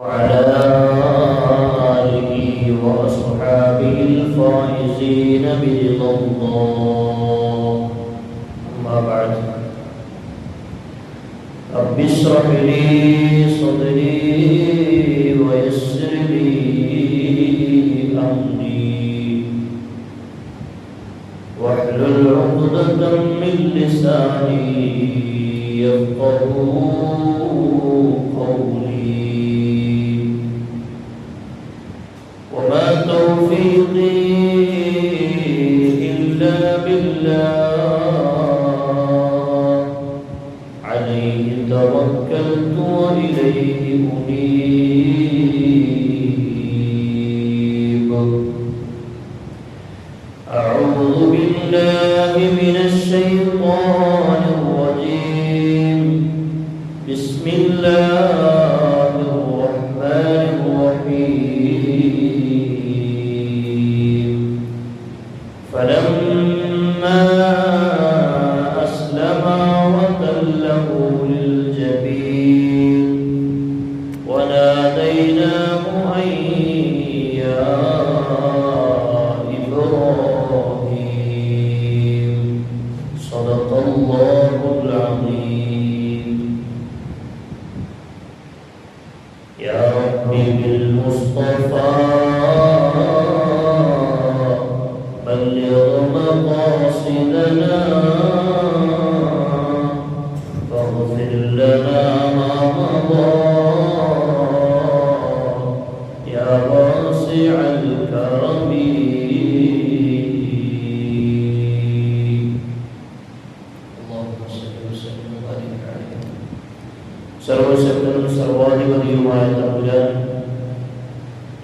وعلى آله وأصحابه الفائزين برضا الله. أما بعد، رب اشرح لي صدري ويسر لي أمري واحلل عقدة من لساني يفقهوا قولي. وما توفيقي إلا بالله، عليه توكلت وإليه أنيب. أعوذ بالله من الشيطان الرجيم. بسم الله الرحمن الرحيم. فلما أسلما وتله للجبين وناديناه أن يا إبراهيم. صدق الله العظيم. يا ربي بالمصطفى بلغ مقاصدنا فاغفر لنا ما مضى يا واسع الكرم. اللهم صل وسلم وبارك عليه. സർവശക്തനും സർവാധിപതിയുമായ തമ്പുരാൻ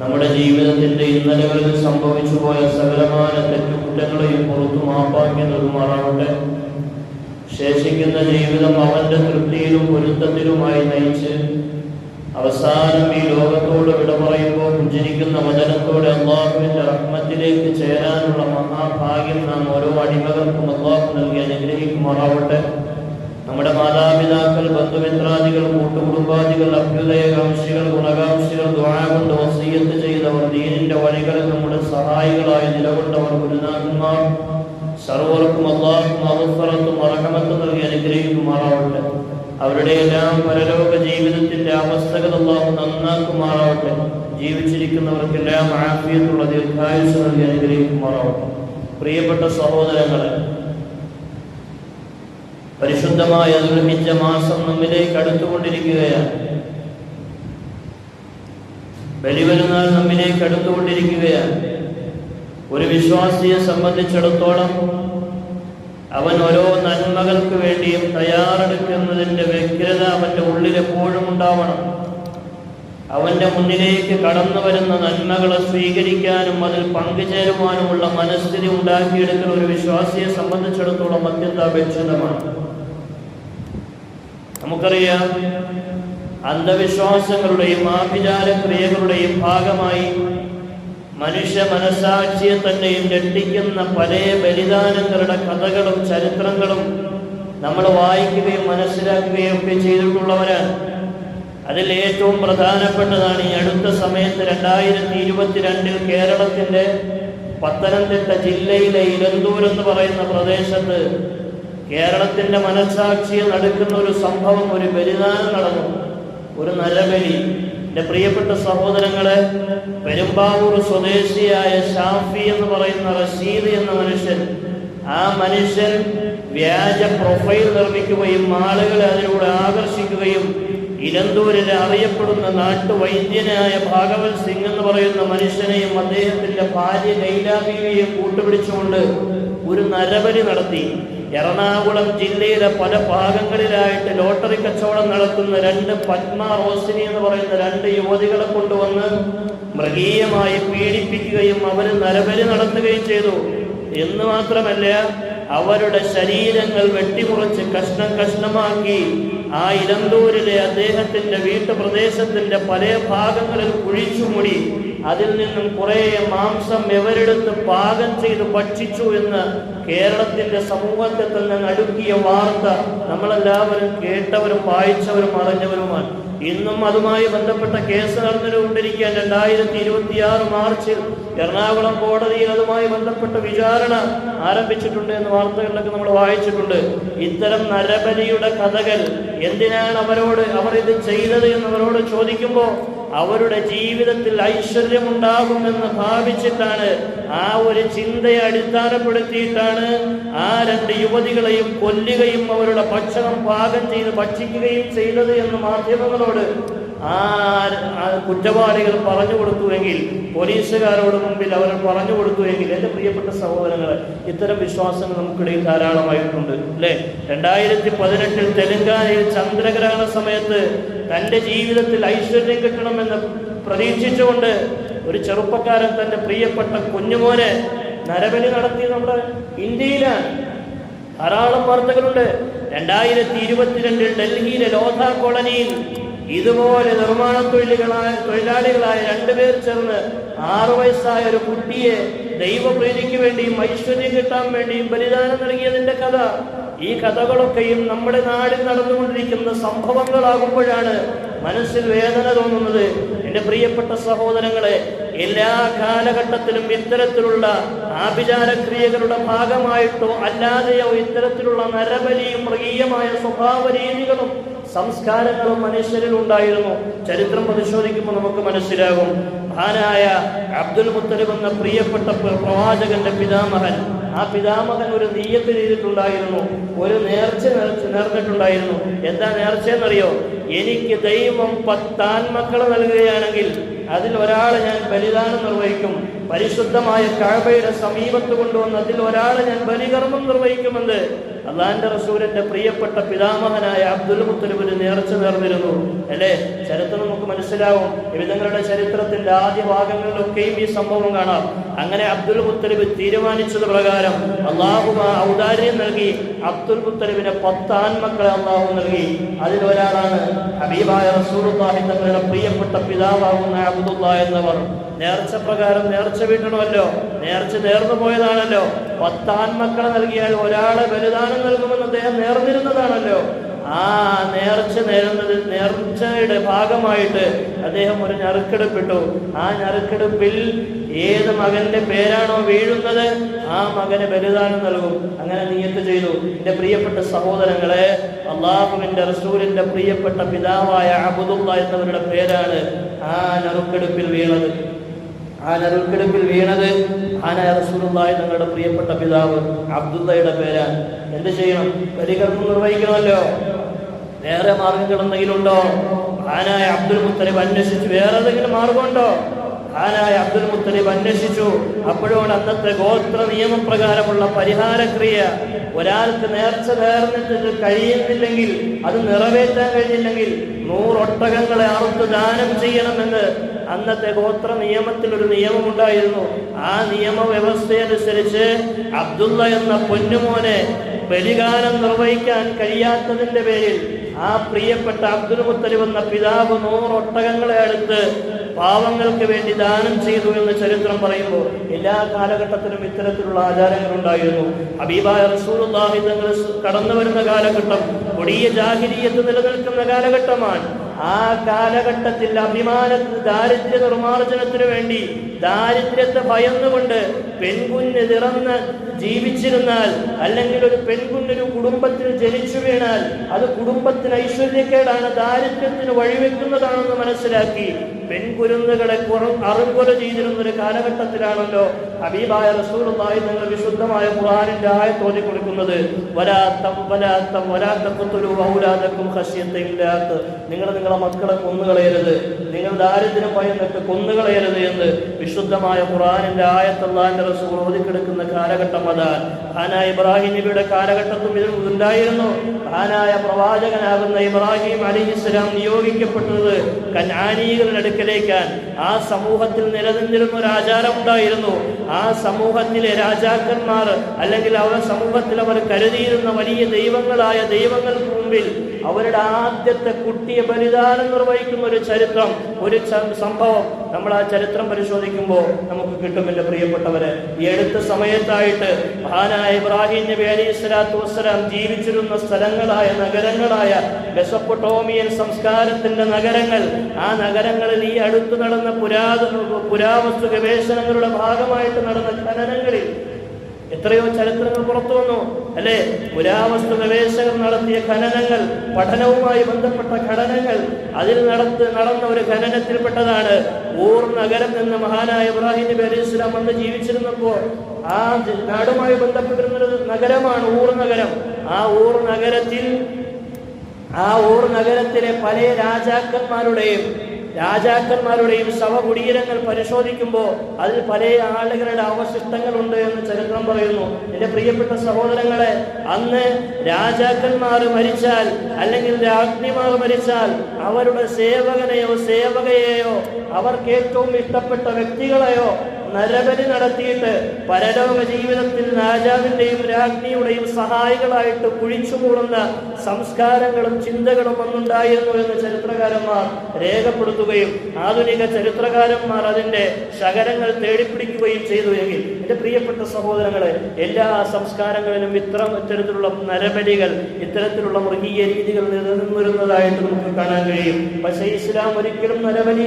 നമ്മുടെ ജീവിതത്തിന്റെ ഇന്നലകളിൽ സംഭവിച്ചു പോയ സകലമായ തെറ്റുകുറ്റങ്ങളെയും പുറത്തു മാപ്പാക്കി നൽകുമാറാവട്ടെ. ശേഷിക്കുന്ന ജീവിതം അവന്റെ തൃപ്തിയിലും പൊരുത്തത്തിലുമായി നയിച്ച് അവസാനം ഈ ലോകത്തോട് വിട പറയുമ്പോൾ പുഞ്ചിരിക്കുന്ന വചനത്തോടെ അള്ളാഹുവിന്റെ റഹ്മത്തിലേക്ക് ചേരാനുള്ള മഹാഭാഗ്യം നാം ഓരോ അടിമകൾക്കും അള്ളാഹു നൽകി അനുഗ്രഹിക്കുമാറാവട്ടെ. നമ്മുടെ മാതാപിതാക്കൾ, ബന്ധുമിത്രാദികൾ, കൂട്ടുകുടുംബാദികൾ, അഭ്യുദയകാംക്ഷികൾ, ഗുണകാംക്ഷികൾ, ദുആ കൊണ്ട് വസിയ്യത്ത് ചെയ്തവർ, ദീനിന്റെ വഴികളിൽ നമ്മുടെ സഹായികളായി നിലകൊണ്ടവർ, ഗുരുനാഥന്മാർ, സർവർക്കും അല്ലാഹു മഗ്ഫിറത്തും റഹ്മത്തും നൽകി അനുഗ്രഹിക്കുമാറാവട്ടെ. അവരുടെ എല്ലാം പരലോക ജീവിതത്തിന്റെ അവസ്ഥകൾ അല്ലാഹു നന്നാക്കുമാറാവട്ടെ. ജീവിച്ചിരിക്കുന്നവർക്കെല്ലാം ആഫിയത്തുള്ള ദീർഘായുസ്സ് നൽകി അനുഗ്രഹിക്കുമാറാവട്ടെ. പ്രിയപ്പെട്ട സഹോദരങ്ങളെ, പരിശുദ്ധമായ ദുൽഹിജ്ജ മാസം നമ്മിലേക്ക് അടുത്തുകൊണ്ടിരിക്കുകയാണ്. ബലിപെരുന്നാൾ നമ്മിലേക്ക് അടുത്തുകൊണ്ടിരിക്കുകയാണ്. ഒരു വിശ്വാസിയെ സംബന്ധിച്ചിടത്തോളം അവൻ ഓരോ നന്മകൾക്ക് വേണ്ടിയും തയ്യാറെടുക്കുന്നതിന്റെ വ്യഗ്രത അവന്റെ ഉള്ളിൽ എപ്പോഴും ഉണ്ടാവണം. അവന്റെ മുന്നിലേക്ക് കടന്നു വരുന്ന നന്മകളെ സ്വീകരിക്കാനും അതിൽ പങ്കുചേരുവാനുമുള്ള മനസ്ഥിതി ഉണ്ടാക്കിയെടുക്കൽ ഒരു വിശ്വാസിയെ സംബന്ധിച്ചിടത്തോളം അത്യന്താപേക്ഷിതമാണ്. നമുക്കറിയാം, അന്ധവിശ്വാസങ്ങളുടെയും ആഭിചാര ക്രിയകളുടെയും ഭാഗമായി മനുഷ്യ മനസാക്ഷിയെ തന്നെയും ഞെട്ടിക്കുന്ന പല ബലിദാനങ്ങളുടെ കഥകളും ചരിത്രങ്ങളും നമ്മൾ വായിക്കുകയും മനസ്സിലാക്കുകയും ഒക്കെ ചെയ്തിട്ടുള്ളവരാണ്. അതിൽ ഏറ്റവും പ്രധാനപ്പെട്ടതാണ് ഈ അടുത്ത സമയത്ത് 2022 കേരളത്തിന്റെ പത്തനംതിട്ട ജില്ലയിലെ ഇലന്തൂർ എന്ന് പറയുന്ന പ്രദേശത്ത് കേരളത്തിന്റെ മനസാക്ഷിയെ നടക്കുന്ന ഒരു സംഭവം, ഒരു ബലിദാനം നടന്നു, ഒരു നരബലി. എൻ്റെ പ്രിയപ്പെട്ട സഹോദരങ്ങളെ, പെരുമ്പാവൂർ സ്വദേശിയായ ഷാഫി എന്ന് പറയുന്ന റഷീദ് എന്ന മനുഷ്യൻ, ആ മനുഷ്യൻ വ്യാജ പ്രൊഫൈൽ നിർമ്മിക്കുകയും ആളുകളെ അതിലൂടെ ആകർഷിക്കുകയും ഇലന്തൂരിലെ അറിയപ്പെടുന്ന നാട്ടുവൈദ്യനായ ഭാഗവത് സിംഗ് എന്ന് പറയുന്ന മനുഷ്യനെയും അദ്ദേഹത്തിന്റെ ഭാര്യ ലൈലാബിയെയും കൂട്ടുപിടിച്ചുകൊണ്ട് ഒരു നരബലി നടത്തി. എറണാകുളം ജില്ലയിലെ പല ഭാഗങ്ങളിലായിട്ട് ലോട്ടറി കച്ചവടം നടത്തുന്ന 2 പത്മ റോസിനി എന്ന് പറയുന്ന 2 യുവതികളെ കൊണ്ടുവന്ന് മൃഗീയമായി പീഡിപ്പിക്കുകയും അവർ നരബലി നടത്തുകയും ചെയ്തു. എന്ന് മാത്രമല്ല, അവരുടെ ശരീരങ്ങൾ വെട്ടിമുറിച്ച് കഷ്ണം കഷ്ണമാക്കി ആ ഇലന്തൂരിലെ അദ്ദേഹത്തിന്റെ വീട്ടുപ്രദേശത്തിന്റെ പല ഭാഗങ്ങളിൽ കുഴിച്ചുമൂടി അതിൽ നിന്നും കുറെ മാംസം എവരെടുത്ത് പാകം ചെയ്ത് ഭക്ഷിച്ചു എന്ന് കേരളത്തിന്റെ സമൂഹത്തെ തന്നെ നടുക്കിയ വാർത്ത നമ്മളെല്ലാവരും കേട്ടവരും വായിച്ചവരും അറിഞ്ഞവരുമാണ്. ഇന്നും അതുമായി ബന്ധപ്പെട്ട കേസ് നടന്നുകൊണ്ടിരിക്കാൻ 2026 മാർച്ചിൽ എറണാകുളം കോടതിയിൽ അതുമായി ബന്ധപ്പെട്ട വിചാരണ ആരംഭിച്ചിട്ടുണ്ട് എന്ന് വാർത്തകളിലൊക്കെ നമ്മൾ വായിച്ചിട്ടുണ്ട്. ഇത്തരം നരബലിയുടെ കഥകൾ എന്തിനാണ് അവർ ഇത് ചെയ്തത് എന്നവരോട് ചോദിക്കുമ്പോൾ അവരുടെ ജീവിതത്തിൽ ഐശ്വര്യമുണ്ടാകുമെന്ന് ഭാവിച്ചിട്ടാണ്, ആ ഒരു ചിന്തയെ അടിസ്ഥാനപ്പെടുത്തിയിട്ടാണ് ആ 2 യുവതികളെയും കൊല്ലുകയും അവരുടെ ഭക്ഷണം പാകം ചെയ്ത് ഭക്ഷിക്കുകയും ചെയ്തത് എന്ന് മാധ്യമങ്ങളോട് ആ കുറ്റവാളികൾ പറഞ്ഞു കൊടുത്തുവെങ്കിൽ, പോലീസുകാരോട് മുമ്പിൽ അവർ പറഞ്ഞു കൊടുത്തുവെങ്കിൽ, എൻ്റെ പ്രിയപ്പെട്ട സഹോദരങ്ങളെ, ഇത്തരം വിശ്വാസങ്ങൾ നമുക്കിടയിൽ ധാരാളമായിട്ടുണ്ട് അല്ലേ? 2018 തെലങ്കാനയിൽ ചന്ദ്രഗ്രഹണ സമയത്ത് തൻ്റെ ജീവിതത്തിൽ ഐശ്വര്യം കിട്ടണമെന്ന് പ്രതീക്ഷിച്ചുകൊണ്ട് ഒരു ചെറുപ്പക്കാരൻ തൻ്റെ പ്രിയപ്പെട്ട കുഞ്ഞുമോനെ നരബലി നടത്തി നമ്മുടെ ഇന്ത്യയിലാണ്. ധാരാളം വാർത്തകളുണ്ട്. 2022 ഡൽഹിയിലെ ലോധ കോളനിയിൽ ഇതുപോലെ നിർമ്മാണ തൊഴിലാളികളായ 2 പേർ ചേർന്ന് 6 വയസ്സായ ഒരു കുട്ടിയെ ദൈവപ്രീതിക്ക് വേണ്ടിയും ഐശ്വര്യം കിട്ടാൻ വേണ്ടിയും ബലിദാനം നൽകിയതിന്റെ കഥ. ഈ കഥകളൊക്കെയും നമ്മുടെ നാടിൽ നടന്നുകൊണ്ടിരിക്കുന്ന സംഭവങ്ങളാകുമ്പോഴാണ് മനസ്സിൽ വേദന തോന്നുന്നത്. എൻ്റെ പ്രിയപ്പെട്ട സഹോദരങ്ങളെ, എല്ലാ കാലഘട്ടത്തിലും ഇത്തരത്തിലുള്ള ആഭിചാരക്രിയകളുടെ ഭാഗമായിട്ടോ അല്ലാതെയോ ഇത്തരത്തിലുള്ള നരബലിയും മൃഗീയമായ സ്വഭാവ രീതികളും സംസ്കാരങ്ങളും മനുഷ്യരിൽ ഉണ്ടായിരുന്നു. ചരിത്രം പരിശോധിക്കുമ്പോൾ നമുക്ക് മനസ്സിലാകും. മഹാനായ അബ്ദുൽ മുത്തലിബ് എന്ന പ്രിയപ്പെട്ട പ്രവാചകന്റെ പിതാമഹൻ, ആ പിതാമഹൻ ഒരു നിയ്യത്ത് ചെയ്തിട്ടുണ്ടായിരുന്നു, ഒരു നേർച്ച നേർന്നിട്ടുണ്ടായിരുന്നു. എന്താ നേർച്ചയെന്നറിയോ? എനിക്ക് ദൈവം 10 ആൺമക്കളെ നൽകുകയാണെങ്കിൽ അതിൽ ഒരാളെ ഞാൻ ബലിദാനം നിർവഹിക്കും, പരിശുദ്ധമായ കഅബയുടെ സമീപത്ത് കൊണ്ടുവന്ന് അതിൽ ഒരാളെ ഞാൻ ബലികർമ്മം നിർവഹിക്കുമെന്ന് അള്ളാന്റെ റസൂലിന്റെ പ്രിയപ്പെട്ട പിതാമഹനായ അബ്ദുൽ മുത്തലിബിന് നേർച്ച നേർന്നിരുന്നു അല്ലേ? ചരിത്രം നമുക്ക് മനസ്സിലാവും. വിവിധങ്ങളുടെ ചരിത്രത്തിന്റെ ആദ്യ ഭാഗങ്ങളിലൊക്കെയും ഈ സംഭവം കാണാം. അങ്ങനെ അബ്ദുൽ മുത്തലിബ് തീരുമാനിച്ചത് പ്രകാരം അള്ളാഹു ഔദാര്യം നൽകി. അബ്ദുൽ മുത്തലിബിന് 10 ആൺമക്കളെ അള്ളാഹു നൽകി. അതിലൊരാളാണ് ഹബീബായ റസൂലുള്ളാഹി തങ്ങളുടെ പ്രിയപ്പെട്ട പിതാവാകുന്ന അബ്ദുല്ലാ എന്നവർ. നേർച്ച പ്രകാരം നേർച്ച വീട്ടണമല്ലോ, നേർച്ച നേർന്നു പോയതാണല്ലോ. 10 ആൺമക്കളെ നൽകിയാൽ ഒരാളെ ബലിദാനം നൽകുമെന്ന് അദ്ദേഹം നേർന്നിരുന്നതാണല്ലോ. ആ നേർച്ചയുടെ ഭാഗമായിട്ട് അദ്ദേഹം ഒരു നറുക്കെടുപ്പിട്ടു. ആ നറുക്കെടുപ്പിൽ ഏത് മകന്റെ പേരാണോ വീഴുന്നത് ആ മകന് ബലിദാനം നൽകും. അങ്ങനെ നിയ്യത്ത് ചെയ്തു. എൻ്റെ പ്രിയപ്പെട്ട സഹോദരങ്ങളെ, അള്ളാഹുവിന്റെ റസൂലിന്റെ പ്രിയപ്പെട്ട പിതാവായ അബ്ദുല്ലാ എന്നവരുടെ പേരാണ് ആ നറുക്കെടുപ്പിൽ വീണത്. ആനായ റസൂലുള്ളാഹി തങ്ങളുടെ പ്രിയപ്പെട്ട പിതാവ് അബ്ദുള്ളയുടെ പേരാണ്. എന്ത് ചെയ്യണം? ബലികർമ്മം നിർവഹിക്കണമല്ലോ. വേറെ മാർഗങ്ങൾ എന്തെങ്കിലും ഉണ്ടോ? ആനായ അബ്ദുൽ മുത്തലിബ് അന്വേഷിച്ചു. വേറെ ഏതെങ്കിലും മാർഗമുണ്ടോ? ആനായ അബ്ദുൽ മുത്തലിബ് അന്വേഷിച്ചു. അപ്പോഴാണ് അന്നത്തെ ഗോത്ര നിയമപ്രകാരമുള്ള പരിഹാരക്രിയ, ഒരാൾക്ക് നേർച്ച നേർന്നിട്ട് കഴിയുന്നില്ലെങ്കിൽ, അത് നിറവേറ്റാൻ കഴിഞ്ഞില്ലെങ്കിൽ 100 ഒട്ടകങ്ങളെ അറുത്ത് ദാനം ചെയ്യണമെന്ന് അന്നത്തെ ഗോത്ര നിയമത്തിൽ ഒരു നിയമമുണ്ടായിരുന്നു. ആ നിയമവ്യവസ്ഥയനുസരിച്ച് അബ്ദുള്ള എന്ന പൊന്നുമോനെ ബലിദാനം നിർവഹിക്കാൻ കഴിയാത്തതിന്റെ പേരിൽ ആ പ്രിയപ്പെട്ട അബ്ദുൽ മുത്തലിബ് എന്ന പിതാവ് 100 ഒട്ടകങ്ങളെ അടുത്ത് പാവങ്ങൾക്ക് വേണ്ടി ദാനം ചെയ്തു എന്ന് ചരിത്രം പറയുമ്പോൾ എല്ലാ കാലഘട്ടത്തിലും ഇത്തരത്തിലുള്ള ആചാരങ്ങൾ ഉണ്ടായിരുന്നു. ഹബീബായ റസൂലുള്ളാഹി തങ്ങൾ കടന്നു വരുന്ന കാലഘട്ടം കൊടിയ ജാഹിലിയ്യത്ത് നിലനിൽക്കുന്ന കാലഘട്ടമാണ്. ആ കാലഘട്ടത്തിൽ ദാരിദ്ര്യ നിർമ്മാർജ്ജനത്തിനു വേണ്ടി, ദാരിദ്ര്യത്തെ ഭയന്നുകൊണ്ട് പെൺകുഞ്ഞ് നിറന്ന് ജീവിച്ചിരുന്നാൽ, അല്ലെങ്കിൽ ഒരു പെൺകുഞ്ഞൊരു കുടുംബത്തിന് ജനിച്ചു വീണാൽ അത് കുടുംബത്തിന് ഐശ്വര്യക്കേടാണ്, ദാരിദ്ര്യത്തിന് വഴിവെക്കുന്നതാണെന്ന് മനസ്സിലാക്കി പെൺകുരുന്നുകളെ അറുകൊല ചെയ്തിരുന്ന ഒരു കാലഘട്ടത്തിലാണല്ലോ ഹബീബായ റസൂലുള്ളാഹി തങ്ങൾ വിശുദ്ധമായ ഖുർആനിന്റെ ആയത്ത് ഓതി കൊടുക്കുന്നത്. നിങ്ങൾ നിങ്ങളെ മക്കളെ കൊന്നുകളയരുത്, നിങ്ങൾ ദാരിദ്ര്യം ഭയന്നിട്ട് കൊന്നുകളയരുത് എന്ന് വിശുദ്ധമായ ഖുർആനിന്റെ ആയത്ത് അല്ലാഹുവിന്റെ റസൂൽ ഓതിക്കെടുക്കുന്ന കാലഘട്ടം അതാണ്. മഹാനായ ഇബ്രാഹിം നബിയുടെ കാലഘട്ടത്തും ഇത് ഉണ്ടായിരുന്നു. മഹാനായ പ്രവാചകനാകുന്ന ഇബ്രാഹിം അലൈഹിസ്സലാം നിയോഗിക്കപ്പെട്ടത് കനാനീകളുടെ അടുക്കലേക്കാൻ. ആ സമൂഹത്തിൽ നിലനിന്നിരുന്ന ഒരു ആചാരം ഉണ്ടായിരുന്നു. ആ സമൂഹത്തിലെ രാജാക്കന്മാർ, അല്ലെങ്കിൽ അവരുടെ സമൂഹത്തിൽ അവർ കരുതിയിരുന്ന വലിയ ദൈവങ്ങളായ ദൈവങ്ങൾക്ക് മുമ്പിൽ അവരുടെ ആദ്യത്തെ കുട്ടിയെ ബലിദാനം നിർവഹിക്കുന്ന ഒരു ചരിത്രം, ഒരു സംഭവം നമ്മൾ ആ ചരിത്രം പരിശോധിക്കുമ്പോൾ നമുക്ക് കിട്ടും. എൻ്റെ പ്രിയപ്പെട്ടവരെ, ഈ അടുത്ത സമയത്തായിട്ട് മഹാനായ ഇബ്രാഹിം നബി അലൈഹി സ്വലാത്തു വസ്സലാം ജീവിച്ചിരുന്ന സ്ഥലങ്ങളായ നഗരങ്ങളായ മെസൊപ്പൊട്ടോമിയൻ സംസ്കാരത്തിന്റെ നഗരങ്ങൾ, ആ നഗരങ്ങളിൽ ഈ അടുത്ത് നടന്ന പുരാവസ്തു ഗവേഷണങ്ങളുടെ ഭാഗമായിട്ട് നടന്ന ഖനനങ്ങളിൽ എത്രയോ ചരിത്രങ്ങൾ പുറത്തു വന്നു അല്ലെ. പുരാവസ്തു ഗവേഷകർ നടത്തിയ ഖനനങ്ങൾ, പഠനവുമായി ബന്ധപ്പെട്ട ഘടനകൾ, അതിൽ നടന്ന ഒരു ഖനനത്തിൽപ്പെട്ടതാണ് ഊർ നഗരം എന്ന്. മഹാനായ ഇബ്രാഹിം നബി അലൈഹി സ്വലാം അന്ന് ജീവിച്ചിരുന്നപ്പോൾ ആ നാടുമായി ബന്ധപ്പെട്ടിരുന്നൊരു നഗരമാണ് ഊർ നഗരം. ആ ഊർ നഗരത്തിലെ പല രാജാക്കന്മാരുടെയും ശവകുടീരങ്ങൾ പരിശോധിക്കുമ്പോൾ അതിൽ പല ആളുകളുടെ അവശിഷ്ടങ്ങളുണ്ട് എന്ന് ചരിത്രം പറയുന്നു. എൻ്റെ പ്രിയപ്പെട്ട സഹോദരങ്ങളെ, അന്ന് രാജാക്കന്മാർ മരിച്ചാൽ അല്ലെങ്കിൽ രാജ്ഞിമാർ മരിച്ചാൽ അവരുടെ സേവകയെയോ അവർക്ക് ഏറ്റവും ഇഷ്ടപ്പെട്ട വ്യക്തികളെയോ നരബലി നടത്തിയിട്ട് പരലോക ജീവിതത്തിൽ രാജാവിൻ്റെയും രാജ്ഞിയുടെയും സഹായികളായിട്ട് കുഴിച്ചുകൂടുന്ന സംസ്കാരങ്ങളും ചിന്തകളും അന്നുണ്ടായിരുന്നു എന്ന് ചരിത്രകാരന്മാർ രേഖപ്പെടുത്തുകയും ആധുനിക ചരിത്രകാരന്മാർ അതിൻ്റെ ശകലങ്ങൾ തേടിപ്പിടിക്കുകയും ചെയ്തു. എങ്കിൽ എൻ്റെ പ്രിയപ്പെട്ട സഹോദരങ്ങളെ, എല്ലാ സംസ്കാരങ്ങളിലും ഇത്തരത്തിലുള്ള നരബലികൾ, ഇത്തരത്തിലുള്ള മൃഗീയ രീതികൾ നിലനിന്നിരുന്നതായിട്ട് നമുക്ക് കാണാൻ കഴിയും. പക്ഷേ ഇസ്ലാം ഒരിക്കലും നരബലി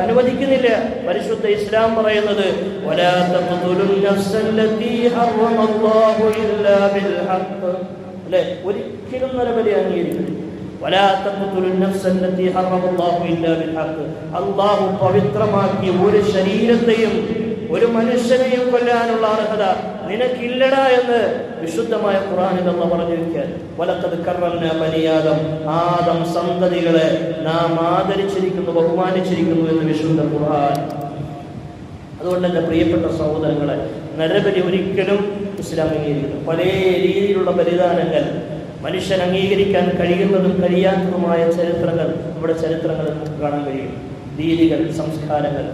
അനുവദിക്കുന്നില്ല. പരിശുദ്ധ ഇസ്ലാം പറയുന്നത് ولا تقتلوا النفس التي حرم الله إلا بالحق. അല്ലേ, ഒരിക്കലും നരബലി അംഗീകരിക്കില്ല. ولا تقتلوا النفس التي حرم الله إلا بالحق. അല്ലാഹു പവിത്രമാക്കിയ ഒരു ശരീരത്തെയും ഒരു മനുഷ്യനെയും കൊല്ലാനുള്ള അർഹത നിനക്കില്ലടാ എന്ന് വിശുദ്ധമായ ഖുർആനിൽ അല്ലാഹു പറഞ്ഞിരിക്കുകയാണ്. വലഖദ് കറംനാ ബനി ആദം സന്തതികളെ നാം ആദരിച്ചിരിക്കുന്നു, ബഹുമാനിച്ചിരിക്കുന്നു എന്ന് വിശുദ്ധ ഖുർആൻ. അതുകൊണ്ട് എൻ്റെ പ്രിയപ്പെട്ട സഹോദരങ്ങളെ, നരബലി ഒരിക്കലും ഇസ്ലാം അംഗീകരിക്കുന്നു. പല രീതിയിലുള്ള ബലിദാനങ്ങൾ മനുഷ്യൻ അംഗീകരിക്കാൻ കഴിയുന്നതും കഴിയാത്തതുമായ ചരിത്രങ്ങൾ നമ്മുടെ ചരിത്രങ്ങളിൽ നമുക്ക് കാണാൻ കഴിയും. രീതികൾ, സംസ്കാരങ്ങൾ,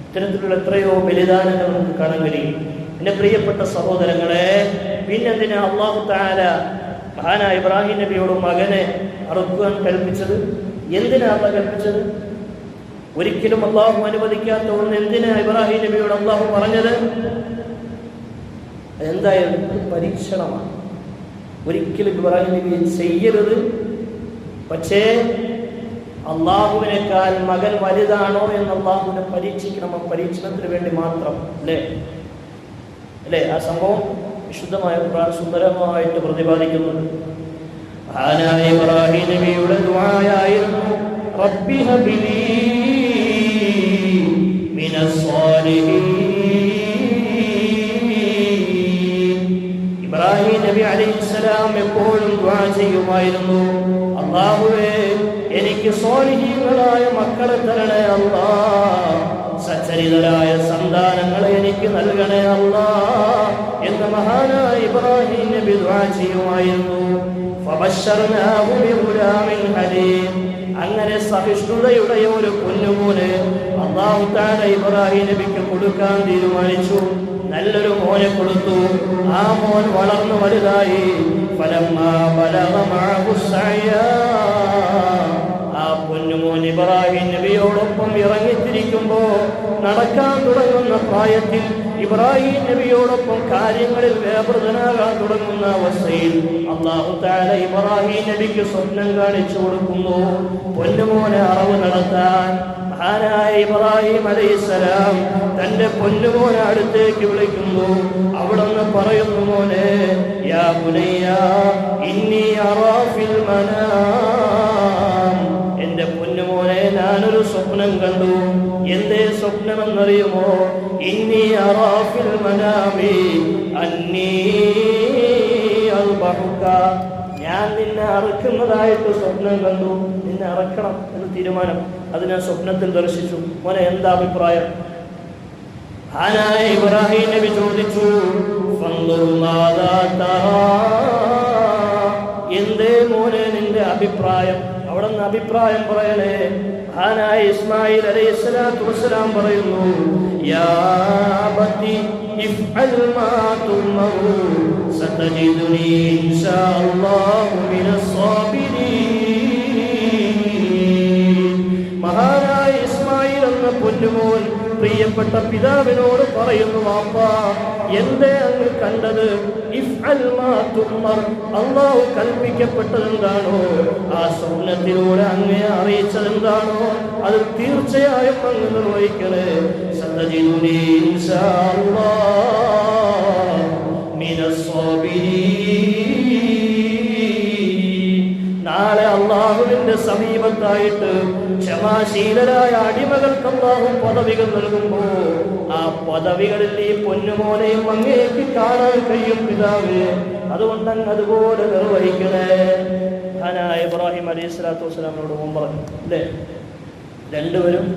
ഇത്തരത്തിലുള്ള എത്രയോ ബലിദാനങ്ങൾ നമുക്ക് കാണാൻ കഴിയും. എൻ്റെ പ്രിയപ്പെട്ട സഹോദരങ്ങളെ, പിന്നെന്തിനാ അല്ലാഹു തആല മഹാനായ ഇബ്രാഹിം നബിയോട് മകനെ അറുക്കുവാൻ കൽപ്പിച്ചത്? എന്തിനാണ് കൽപ്പിച്ചത്? ഒരിക്കലും അള്ളാഹു അനുവദിക്കാത്ത ഒന്ന് എന്തിനാ ഇബ്രാഹിം നബിയോട് അള്ളാഹു പറഞ്ഞത്? എന്തായാലും പരീക്ഷണമാണ്. ഒരിക്കലും ഇബ്രാഹിം നബി ചെയ്യരുത്. പക്ഷേ അള്ളാഹുവിനേക്കാൾ മകൻ വലുതാണോ എന്ന് അള്ളാഹുവിനെ പരീക്ഷിക്കണം. ആ പരീക്ഷണത്തിന് വേണ്ടി മാത്രം അല്ലേ. ആ സംഭവം വിശുദ്ധമായ ഖുർആൻ സുന്ദരമായിട്ട് പ്രതിപാദിക്കുന്നുണ്ട്. മഹാനായ ഇബ്രാഹിം നബിയുടെ ദുആയായിരുന്നു റബ്ബി ഹബ്ലി മിനസ് സ്വാലിഹീൻ. ഇബ്രാഹിം നബി അലൈഹിസ്സലാം എപ്പോഴും ദുആ ചെയ്യുമായിരുന്നു, അല്ലാഹുവേ എനിക്ക് സ്വാലിഹീങ്ങളായ മക്കളെ തരണേ അല്ലാഹ്, സച്ചരിതരായ സന്താനങ്ങളെ എനിക്ക് നൽകണേ അല്ലാഹ് എന്ന് മഹാനായ ഇബ്രാഹിം നബി ദുആ ചെയ്യുമായിരുന്നു. ഫബശർനാഹു ബിഗുലാമിൻ ഹലീം. അങ്ങനെ സഹിഷ്ണുതയുടെ ഒരു കുഞ്ഞുമോന് അല്ലാഹു തആല ഇബ്രാഹിം നബിക്ക് കൊടുക്കാൻ തീരുമാനിച്ചു. നല്ലൊരു മോനെ കൊടുത്തു. ആ മോൻ വളർന്നു വലുതായി. ഫലമ്മാ ബലഗ മഅഹു സഅയ. ആ പൊന്നുമോൻ ഇബ്രാഹിം നബിയോടൊപ്പം ഇറങ്ങിത്തിരിക്കുമ്പോ നടക്കാൻ തുടങ്ങുന്ന പ്രായത്തിൽ ഇബ്രാഹിം നബിയോടൊപ്പം കാര്യങ്ങളിൽ വ്യാപൃതനാകാൻ തുടങ്ങുന്ന അവസ്ഥയിൽ അല്ലാഹു തആല ഇബ്രാഹിം നബിക്ക് സ്വപ്നം കാണിച്ചു കൊടുക്കുന്നു. പൊന്നുമോനെ അറവ് നടത്താൻ മഹാനായ ഇബ്രാഹിം അലൈഹിസ്സലാം തന്റെ പൊന്നുമോനെ അടുത്തേക്ക് വിളിക്കുന്നു. അവിടുന്ന് പറയുന്നു, മോനെ യാ ബുനയ്യ ഇന്നി അറാ ഫിൽ മനാം. എന്റെ പൊന്നുമോനെ, ഞാനൊരു സ്വപ്നം കണ്ടു. എന്തേ സ്വപ്നമെന്നറിയുമോ? ഇന്നി അറാ ഫിൽ മനാമി അന്നീ അൽബഹുക. ഞാൻ നിന്നെ അറക്കുന്നതായിട്ട് സ്വപ്നം കണ്ടു. നിന്നെ അറക്കണം എന്ന് തീരുമാനം അത് ഞാൻ സ്വപ്നത്തിൽ ദർശിച്ചു. മോനെ, എന്താ അഭിപ്രായം? ആനായ ഇബ്രാഹിം നബി ചോദിച്ചു, എന്തേ മോനെ നിന്റെ അഭിപ്രായം? അവിടെ നിന്ന് അഭിപ്രായം പറയണേ. ആനായ ഇസ്മായിൽ അലൈഹിസ്സലാത്തു വസ്സലാം പറയുന്നു, യാ അബതി ഇഫ്അൽ മാ തുമറു സതജിദുനി ഇൻഷാ അല്ലാഹു മിനസ് സാബിരീൻ. എന്ന പൊന്നുമോൻ പ്രിയപ്പെട്ട പിതാവിനോട് പറയുന്നു, വാപ്പാ എന്തേ അങ്ങ് കണ്ടത്? ഇഫ്അൽ മാ തുമർ, അല്ലാഹു കൽപ്പിക്കപ്പെട്ടതെന്താണോ, ആ സ്വപ്നത്തിലൂടെ അങ്ങേ അറിയിച്ചതെന്താണോ അത് തീർച്ചയായും അങ്ങ് നിർവഹിക്കണേ. സതജിദുനി ഇൻഷാ അല്ലാഹ് മിനസ് സാബിരീൻ. നാളെ അള്ളാഹുവിന്റെ സമീപത്തായിട്ട് ക്ഷമാശീലരായ അടിമകൾക്ക് അള്ളാഹു പദവികൾ നൽകുമ്പോ ആ പദവികളിൽ ഈ പൊന്നുമോനെയും അങ്ങേക്ക് കാണാൻ കഴിയും പിതാവ്. അതുകൊണ്ട് അങ്ങ് അതുപോലെ നിർവഹിക്കണേ. ഇബ്രാഹിം അലൈഹി സ്വലാത്തു വസ്സലാമിനോട് പറഞ്ഞു അല്ലേ, രണ്ടുപേരും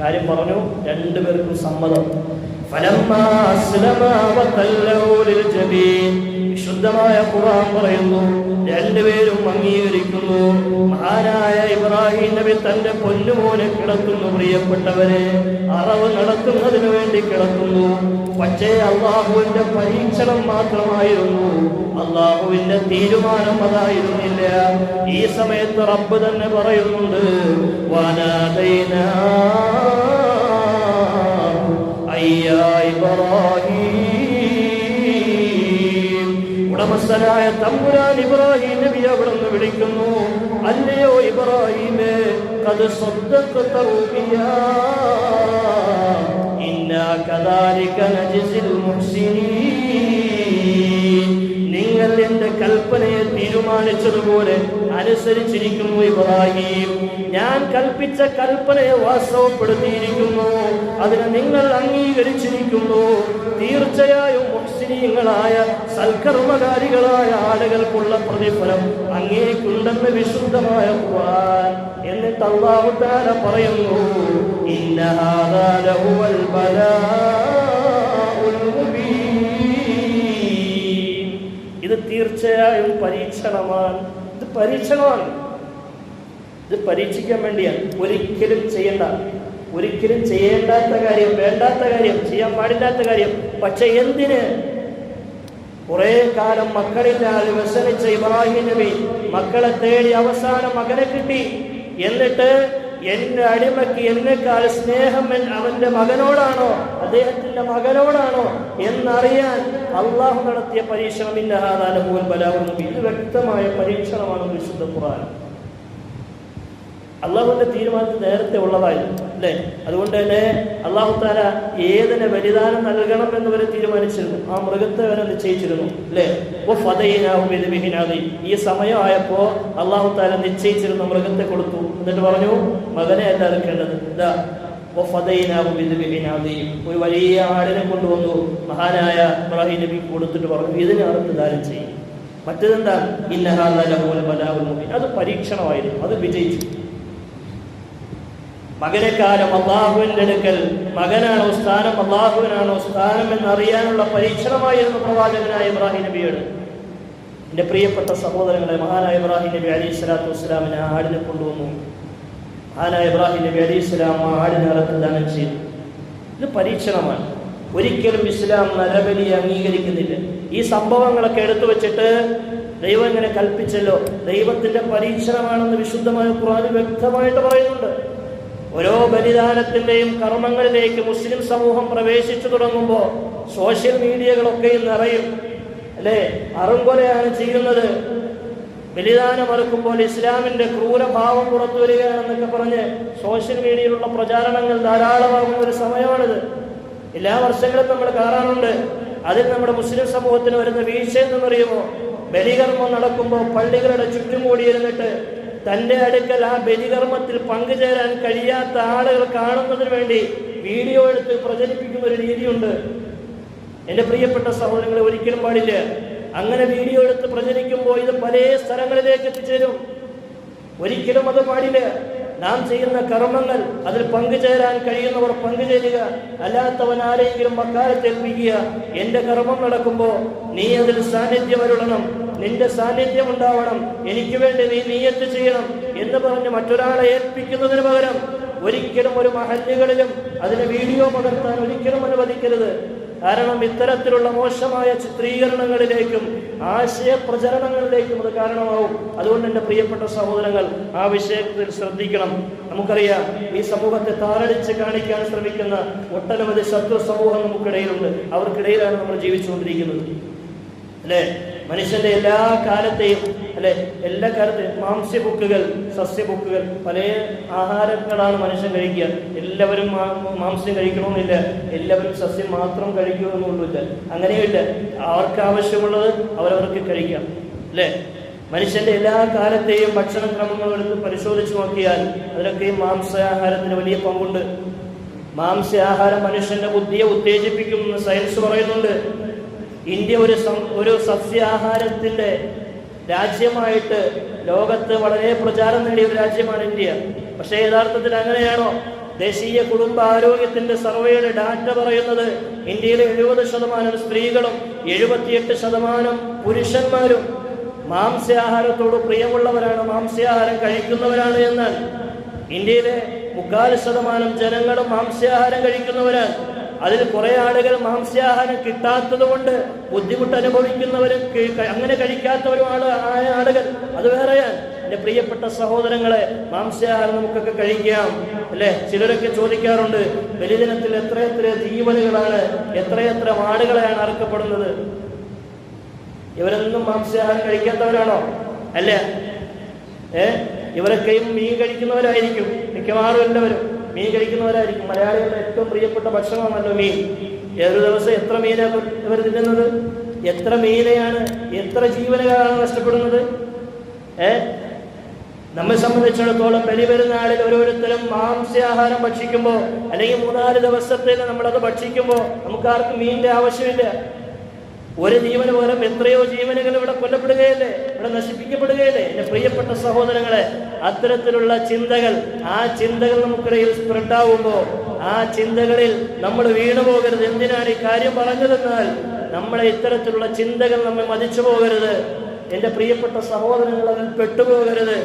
കാര്യം പറഞ്ഞു, രണ്ടുപേർക്കും സമ്മതം. വിശുദ്ധമായ ഖുർആൻ പറയുന്നു, രണ്ടുപേരും അംഗീകരിക്കുന്നു. മഹാനായ ഇബ്രാഹിം നബി തന്റെ പൊന്നുമോനെ കിടത്തുന്നു. പ്രിയപ്പെട്ടവരെ, അറവ് നടത്തുന്നതിന് വേണ്ടി കിടത്തുന്നു. പക്ഷേ അള്ളാഹുവിന്റെ പരീക്ഷണം മാത്രമായിരുന്നു, അള്ളാഹുവിന്റെ തീരുമാനം അതായിരുന്നില്ല. ഈ സമയത്ത് റബ്ബ് തന്നെ പറയുന്നുണ്ട്, വനാദൈനാ അയ്യാ ഇബ്രാഹിം. ഉടമസ്ഥനായ തമ്പുരാൻ ഇബ്രാഹിം നബി അവിടുന്ന് വിളിക്കുന്നു, അല്ലയോ ഇബ്രാഹിമേ, ഖദ് സദ്ദഖത റുബിയാ ഇന്നാ കദാലിക നജ്സിൽ മുഹ്സിനീൻ. നിങ്ങൾ എന്റെ കൽപ്പനയെ തീരുമാനിച്ചതുപോലെ അനുസരിച്ചിരിക്കുന്നു ഇബ്രാഹിം. ഞാൻ കൽപ്പിച്ച കൽപ്പനയെ വാസ്തവപ്പെടുത്തിയിരിക്കുന്നു, അതിനെ നിങ്ങൾ അംഗീകരിച്ചിരിക്കുന്നു. തീർച്ചയായും മുഹ്സിനീങ്ങളായ സൽക്കർമ്മകാരികളായ ആളുകൾക്കുള്ള പ്രതിഫലം അങ്ങേക്കുണ്ടെന്ന് വിശുദ്ധമായ ഖുർആൻ. എന്നിട്ട് അല്ലാഹു തആല പറയുന്നു, ഇന്ന ഹാദാ ലഹുവൽ ബലാഉൽ മുബീൻ. ഇത് തീർച്ചയായും പരീക്ഷണമാണ്. ഇത് പരീക്ഷണമാണ്. ഇത് പരീക്ഷിക്കാൻ വേണ്ടിയാണ്. ഒരിക്കലും ചെയ്യേണ്ടാത്ത കാര്യം, വേണ്ടാത്ത കാര്യം, ചെയ്യാൻ പാടില്ലാത്ത കാര്യം. പക്ഷെ എന്തിന്? കുറെ കാലം മക്കളില്ലാതെ വ്യസനിച്ച ഇബ്രാഹിം നബി മക്കളെ തേടി അവസാനം മകനെ കിട്ടി. എന്നിട്ട് എന്റെ അടിമയ്ക്ക് എന്നെക്കാൾ സ്നേഹം അവന്റെ മകനോടാണോ അദ്ദേഹത്തിന്റെ മകനോടാണോ എന്നറിയാൻ അള്ളാഹു നടത്തിയ പരീക്ഷണം. ഇന്ന ഹാദാ ലഹുവൽ ബലാഉൽ മുബീൻ. ഇത് വ്യക്തമായ പരീക്ഷണമാണ് വിശുദ്ധ ഖുർആൻ. അള്ളാഹുവിന്റെ തീരുമാനത്തിൽ നേരത്തെ ഉള്ളതായിരുന്നു അല്ലേ. അതുകൊണ്ട് തന്നെ അള്ളാഹു താല ഏതിനെ ബലിദാനം നൽകണം എന്ന് വരെ തീരുമാനിച്ചിരുന്നു. ആ മൃഗത്തെ വരെ നിശ്ചയിച്ചിരുന്നു അല്ലേ. ഈ സമയമായപ്പോ അള്ളാഹു താല നിശ്ചയിച്ചിരുന്നു, മൃഗത്തെ കൊടുത്തു. എന്നിട്ട് പറഞ്ഞു, മകനെ അല്ല അറുക്കേണ്ടത്, ഇതാ ഒരു വലിയ ആടിനെ കൊണ്ടുവന്നു. മഹാനായ ഇബ്രാഹിം നബി കൊടുത്തിട്ട് പറഞ്ഞു, ഇതിനെ അറുത്ത് ദാനം ചെയ്യും. മറ്റേതെന്താ? ഇന്ന ഹാദാ ലഹുവൽ ബലാഉൽ മുബീൻ. അത് പരീക്ഷണമായിരുന്നു, അത് വിജയിച്ചു. മകനെക്കാലം അള്ളാഹുവിന്റെ അടുക്കൽ മകനാണോ സ്ഥാനം, അള്ളാഹുവിനാണോ സ്ഥാനം എന്നറിയാനുള്ള പരീക്ഷണമായിരുന്നു പ്രവാചകനായ ഇബ്രാഹിം നബിയോട്. എൻ്റെ പ്രിയപ്പെട്ട സഹോദരങ്ങളെ, മഹാനായ ഇബ്രാഹിം നബി അലൈഹി സ്വലാത്തു വസ്സലാമിനെ ആടിനെ കൊണ്ടുവന്നു. മഹാനായ ഇബ്രാഹിം നബി അലൈഹി സ്വലാം ആ ആടിനെ അറുത്ത് ദാനം ചെയ്തു. ഇത് പരീക്ഷണമാണ്. ഒരിക്കലും ഇസ്ലാം നരബലിയെ അംഗീകരിക്കുന്നില്ല. ഈ സംഭവങ്ങളൊക്കെ എടുത്തു വെച്ചിട്ട് ദൈവം ഇങ്ങനെ കൽപ്പിച്ചല്ലോ, ദൈവത്തിന്റെ പരീക്ഷണമാണെന്ന് വിശുദ്ധമായ ഖുർആൻ വ്യക്തമായിട്ട് പറയുന്നുണ്ട്. ഓരോ ബലിദാനത്തിന്റെയും കർമ്മങ്ങളിലേക്ക് മുസ്ലിം സമൂഹം പ്രവേശിച്ചു തുടങ്ങുമ്പോൾ സോഷ്യൽ മീഡിയകളൊക്കെയും നിറയും അല്ലേ. അറുംകൊലയാണ് ചെയ്യുന്നത്. ബലിദാനം അറുക്കുമ്പോൾ ഇസ്ലാമിന്റെ ക്രൂരഭാവം പുറത്തു വരികയാണെന്നൊക്കെ പറഞ്ഞ് സോഷ്യൽ മീഡിയയിലുള്ള പ്രചാരണങ്ങൾ ധാരാളമാകുന്ന ഒരു സമയമാണിത്. എല്ലാ വർഷങ്ങളും നമ്മൾ കാണാറുണ്ട്. അതിൽ നമ്മുടെ മുസ്ലിം സമൂഹത്തിന് വരുന്ന വീഴ്ച എന്നറിയുമോ? ബലികർമ്മം നടക്കുമ്പോൾ പള്ളികളുടെ ചുറ്റും കൂടിയിരുന്നിട്ട് തൻ്റെ അടുക്കൽ ആ ബലികർമ്മത്തിൽ പങ്കുചേരാൻ കഴിയാത്ത ആളുകൾ കാണുന്നതിന് വേണ്ടി വീഡിയോ എടുത്ത് പ്രചരിപ്പിക്കുന്ന ഒരു രീതിയുണ്ട്. എൻ്റെ പ്രിയപ്പെട്ട സഹോദരങ്ങളെ, ഒരിക്കലും പാടില്ല. അങ്ങനെ വീഡിയോ എടുത്ത് പ്രചരിക്കുമ്പോൾ ഇത് പല സ്ഥലങ്ങളിലേക്ക് എത്തിച്ചേരും. ഒരിക്കലും അത് പാടില്ല. നാം ചെയ്യുന്ന കർമ്മങ്ങൾ അതിൽ പങ്കുചേരാൻ കഴിയുന്നവർ പങ്കുചേരുക, അല്ലാത്തവൻ ആരെങ്കിലും വക്കാലത്തേൽപ്പിക്കുക. എൻ്റെ കർമ്മം നടക്കുമ്പോൾ നീ അതിൽ സാന്നിധ്യം വരണം, നിന്റെ സാന്നിധ്യം ഉണ്ടാവണം, എനിക്ക് വേണ്ടി നീ നിയ്യത്ത് ചെയ്യണം എന്ന് പറഞ്ഞ് മറ്റൊരാളെ ഏൽപ്പിക്കുന്നതിന് പകരം ഒരിക്കലും ഒരു മഹല്ലുകളിലും അതിന് വീഡിയോ പകർത്താൻ ഒരിക്കലും അനുവദിക്കരുത്. കാരണം ഇത്തരത്തിലുള്ള മോശമായ ചിത്രീകരണങ്ങളിലേക്കും ആശയ പ്രചരണങ്ങളിലേക്കും അത് കാരണമാവും. അതുകൊണ്ട് എൻ്റെ പ്രിയപ്പെട്ട സഹോദരങ്ങൾ, ആ വിഷയത്തിൽ ശ്രദ്ധിക്കണം. നമുക്കറിയാം, ഈ സമൂഹത്തെ താറടിച്ച് കാണിക്കാൻ ശ്രമിക്കുന്ന ഒട്ടനവധി ശത്രു സമൂഹം നമുക്കിടയിലുണ്ട്. അവർക്കിടയിലാണ് നമ്മൾ ജീവിച്ചുകൊണ്ടിരിക്കുന്നത്, അല്ലെ? മനുഷ്യന്റെ എല്ലാ കാലത്തെയും മാംസ്യബുക്കുകൾ, സസ്യബുക്കുകൾ, പല ആഹാരങ്ങളാണ് മനുഷ്യൻ കഴിക്കുക. എല്ലാവരും മാംസ്യം കഴിക്കണമെന്നില്ല, എല്ലാവരും സസ്യം മാത്രം കഴിക്കണമെന്നൊന്നുമില്ല, അങ്ങനെയുമില്ല. അവർക്ക് ആവശ്യമുള്ളത് അവരവർക്ക് കഴിക്കാം, അല്ലെ? മനുഷ്യന്റെ എല്ലാ കാലത്തെയും ഭക്ഷണക്രമങ്ങൾ എടുത്ത് പരിശോധിച്ച് നോക്കിയാൽ അതിലൊക്കെയും മാംസാഹാരത്തിന് വലിയ പങ്കുണ്ട്. മാംസാഹാരം മനുഷ്യന്റെ ബുദ്ധിയെ ഉത്തേജിപ്പിക്കുമെന്ന് സയൻസ് പറയുന്നുണ്ട്. ഇന്ത്യ ഒരു സസ്യാഹാരത്തിന്റെ രാജ്യമായിട്ട് ലോകത്ത് വളരെ പ്രചാരം നേടിയ ഒരു രാജ്യമാണ് ഇന്ത്യ. പക്ഷേ യഥാർത്ഥത്തിൽ അങ്ങനെയാണോ? ദേശീയ കുടുംബ ആരോഗ്യത്തിന്റെ സർവേയുടെ ഡാറ്റ പറയുന്നത് ഇന്ത്യയിലെ 70% സ്ത്രീകളും 78% പുരുഷന്മാരും മാംസ്യാഹാരത്തോട് പ്രിയമുള്ളവരാണ്, മാംസ്യാഹാരം കഴിക്കുന്നവരാണ്. എന്നാൽ ഇന്ത്യയിലെ 3/4% ജനങ്ങളും മാംസ്യാഹാരം കഴിക്കുന്നവരാണ്. അതിൽ കുറെ ആളുകൾ മാംസ്യാഹാരം കിട്ടാത്തത് കൊണ്ട് ബുദ്ധിമുട്ട് അനുഭവിക്കുന്നവരും അങ്ങനെ കഴിക്കാത്തവരുമാണ് ആയ ആളുകൾ. അത് വേറെയാണ്. എൻ്റെ പ്രിയപ്പെട്ട സഹോദരങ്ങളെ, മാംസ്യാഹാരം നമുക്കൊക്കെ കഴിക്കാം, അല്ലെ? ചിലരൊക്കെ ചോദിക്കാറുണ്ട്, ബലിദിനത്തിൽ എത്രയെത്ര ജീവനുകളാണ്, എത്രയെത്ര ആടുകളെയാണ് അറുക്കപ്പെടുന്നത്? ഇവരൊന്നും മാംസ്യാഹാരം കഴിക്കാത്തവരാണോ? അല്ല. ഇവരൊക്കെയും മീൻ കഴിക്കുന്നവരായിരിക്കും, മിക്കവാറും എല്ലാവരും മീൻ കഴിക്കുന്നവരായിരിക്കും. മലയാളികളുടെ ഏറ്റവും പ്രിയപ്പെട്ട ഭക്ഷണമാണല്ലോ മീൻ. ഒരു ദിവസം എത്ര മീനാണ് ഇവർ തിന്നുന്നത്? എത്ര മീനെയാണ്, എത്ര ജീവനുകളാണ് നഷ്ടപ്പെടുന്നത്? നമ്മെ സംബന്ധിച്ചിടത്തോളം ബലി പെരുന്നാളിൽ ഓരോരുത്തരും മാംസ്യാഹാരം ഭക്ഷിക്കുമ്പോൾ, അല്ലെങ്കിൽ 3-4 ദിവസത്തേക്ക് നമ്മളത് ഭക്ഷിക്കുമ്പോൾ നമുക്കാർക്കും മീനിന്റെ ആവശ്യമില്ല. ഒരു ജീവന് പകരം എത്രയോ ജീവനുകൾ ഇവിടെ കൊല്ലപ്പെടുകയല്ലേ, ഇവിടെ നശിപ്പിക്കപ്പെടുകയല്ലേ? എന്റെ പ്രിയപ്പെട്ട സഹോദരങ്ങളെ, അത്തരത്തിലുള്ള ചിന്തകൾ, ആ ചിന്തകൾ നമുക്കിടയിൽ സ്പ്രെഡാവുമ്പോൾ ആ ചിന്തകളിൽ നമ്മൾ വീണുപോകരുത്. എന്തിനാണ് ഈ കാര്യം പറഞ്ഞതെന്നാൽ, നമ്മളെ ഇത്തരത്തിലുള്ള ചിന്തകൾ നമ്മെ മതിച്ചു പോകരുത്. എന്റെ പ്രിയപ്പെട്ട സഹോദരങ്ങൾ, അതിൽ പെട്ടുപോകരുത്.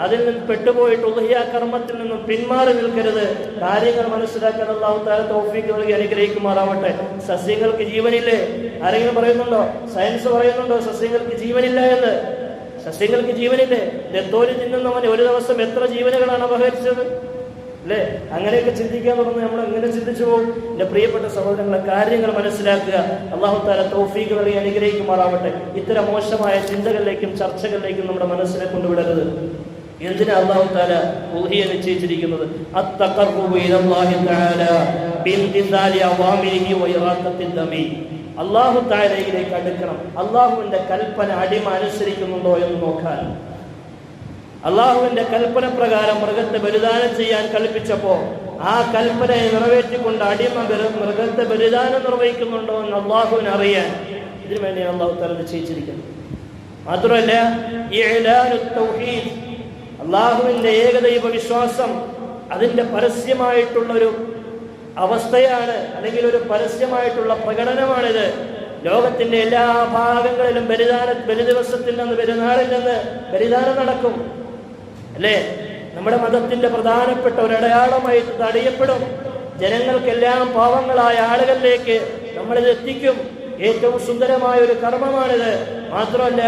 അതിൽ നിന്ന് പെട്ടുപോയിട്ട് ഉദ്ഹിയ കർമ്മത്തിൽ നിന്നും പിന്മാറി നിൽക്കരുത്. കാര്യങ്ങൾ മനസ്സിലാക്കാൻ അല്ലാഹു തആല തൗഫീഖ് നൽകി അനുഗ്രഹിക്കുമാറാവട്ടെ. സസ്യങ്ങൾക്ക് ജീവനില്ലേ? ആരെങ്കിലും പറയുന്നുണ്ടോ? സയൻസ് പറയുന്നുണ്ടോ സസ്യങ്ങൾക്ക് ജീവനില്ല എന്ന്? സസ്യങ്ങൾക്ക് ജീവനില്ലേ? നെത്തോലി തിന്നുന്നവൻ ഒരു ദിവസം എത്ര ജീവനുകളാണ് അപഹരിച്ചത്, അല്ലേ? അങ്ങനെയൊക്കെ ചിന്തിക്കാൻ തുടങ്ങി നമ്മൾ എങ്ങനെ ചിന്തിച്ചു പോകും? എന്റെ പ്രിയപ്പെട്ട സഹോദരങ്ങളെ, കാര്യങ്ങൾ മനസ്സിലാക്കുക. അല്ലാഹു തആല തൗഫീഖ് നൽകി അനുഗ്രഹിക്കുമാറാവട്ടെ. ഇത്തരം മോശമായ ചിന്തകളിലേക്കും ചർച്ചകളിലേക്കും നമ്മുടെ മനസ്സിനെ കൊണ്ടുവിടരുത്. എന്തിനാ അല്ലാഹു തആല ഉദ്ഹിയ നിശ്ചയിച്ചിരിക്കുന്നത്? അത്തഖർറുബു ഇലല്ലാഹി തആല ബിഇംതിസാലി അവാമിരിഹി വഇറാഖത്തി ദമി. അല്ലാഹു തആലയിലേക്ക് അടുക്കണം. അല്ലാഹുവിന്റെ കൽപ്പന അടിമ അനുസരിക്കുന്നുണ്ടോ എന്ന് നോക്കാൻ. അള്ളാഹുവിന്റെ കൽപ്പന പ്രകാരം മൃഗത്തെ ബലിദാനം ചെയ്യാൻ കൽപ്പിച്ചപ്പോ ആ കൽപ്പനയെ നിറവേറ്റിക്കൊണ്ട് അടിമ മൃഗത്തെ ബലിദാനം നിർവഹിക്കുന്നുണ്ടോ എന്ന് അള്ളാഹുവിന് അറിയാൻ, ഇതിനു വേണ്ടിയാണ് അള്ളാഹു തആല നിശ്ചയിച്ചിരിക്കുന്നത്. മാത്രമല്ല, അള്ളാഹുവിന്റെ ഏകദൈവ വിശ്വാസം അതിന്റെ പരസ്യമായിട്ടുള്ളൊരു അവസ്ഥയാണ്, അല്ലെങ്കിൽ ഒരു പരസ്യമായിട്ടുള്ള പ്രകടനമാണിത്. ലോകത്തിന്റെ എല്ലാ ഭാഗങ്ങളിലും ബലി ദിവസത്തിൽ നിന്ന്, പെരുന്നാളിൽ നിന്ന് ബലിദാനം നടക്കും, അല്ലേ? നമ്മുടെ മതത്തിന്റെ പ്രധാനപ്പെട്ട ഒരു അടയാളമായി തടയപ്പെടും. ജനങ്ങൾക്കെല്ലാം പാവങ്ങളായ ആളുകളിലേക്ക് നമ്മളിത് എത്തിക്കും. ഏറ്റവും സുന്ദരമായ ഒരു കർമ്മമാണിത്. മാത്രമല്ല,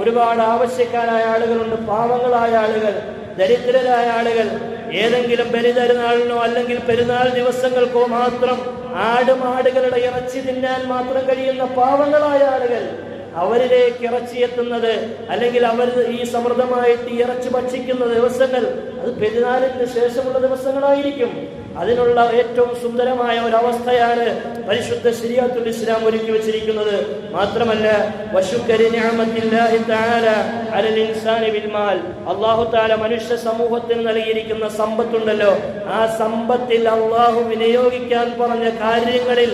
ഒരുപാട് ആവശ്യക്കാരായ ആളുകളുണ്ട്, പാവങ്ങളായ ആളുകൾ, ദരിദ്രരായ ആളുകൾ. ഏതെങ്കിലും ബലിതരുന്നാളിനോ അല്ലെങ്കിൽ പെരുന്നാൾ ദിവസങ്ങൾക്കോ മാത്രം ആടുമാടുകളുടെ ഇറച്ചി തിന്നാൻ മാത്രം കഴിയുന്ന പാവങ്ങളായ ആളുകൾ, അവരിലേക്ക് ഇറച്ചി എത്തുന്നത്, അല്ലെങ്കിൽ അവർ ഈ സമൃദ്ധമായിട്ട് ഇറച്ചി ഭക്ഷിക്കുന്ന ദിവസങ്ങൾ അത് പെരുന്നാളിന് ശേഷമുള്ള ദിവസങ്ങളായിരിക്കും. അതിനുള്ള ഏറ്റവും സുന്ദരമായ ഒരവസ്ഥയാണ് പരിശുദ്ധ ശരീഅത്തുൽ ഇസ്ലാം ഒരുക്കി വെച്ചിരിക്കുന്നത്. മാത്രമല്ല, വശുക്രി നിഅമത്തില്ലാഹി തആല അലൽ ഇൻസാനി ബിൽ മാൽ. അല്ലാഹു തആല മനുഷ്യ സമൂഹത്തിന് നൽകിയിരിക്കുന്ന സമ്പത്തുണ്ടല്ലോ, ആ സമ്പത്തിൽ അല്ലാഹു വിനിയോഗിക്കാൻ പറഞ്ഞ കാര്യങ്ങളിൽ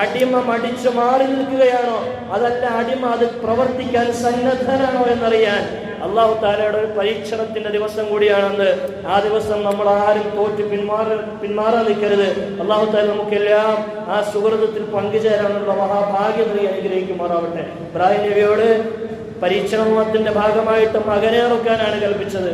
അടിമ മടിച്ചു മാറി നിൽക്കുകയാണോ, അതല്ല അടിമ അത് പ്രവർത്തിക്കാൻ സന്നദ്ധനാണോ എന്നറിയാൻ അല്ലാഹു തആലയുടെ ഒരു പരീക്ഷണത്തിന്റെ ദിവസം കൂടിയാണെന്ന്. ആ ദിവസം നമ്മൾ ആരും തോറ്റ് പിന്മാറാൻ നിൽക്കരുത്. അല്ലാഹു തആല നമുക്കെല്ലാം ആ സുഹൃതത്തിൽ പങ്കുചേരാനുള്ള മഹാഭാഗ്യം നൽകി അനുഗ്രഹിക്കുമാറാവട്ടെ. ഇബ്രാഹിം നബിയോട് പരീക്ഷണത്തിന്റെ ഭാഗമായിട്ട് മകനെ അറുക്കാനാണ് കൽപ്പിച്ചത്,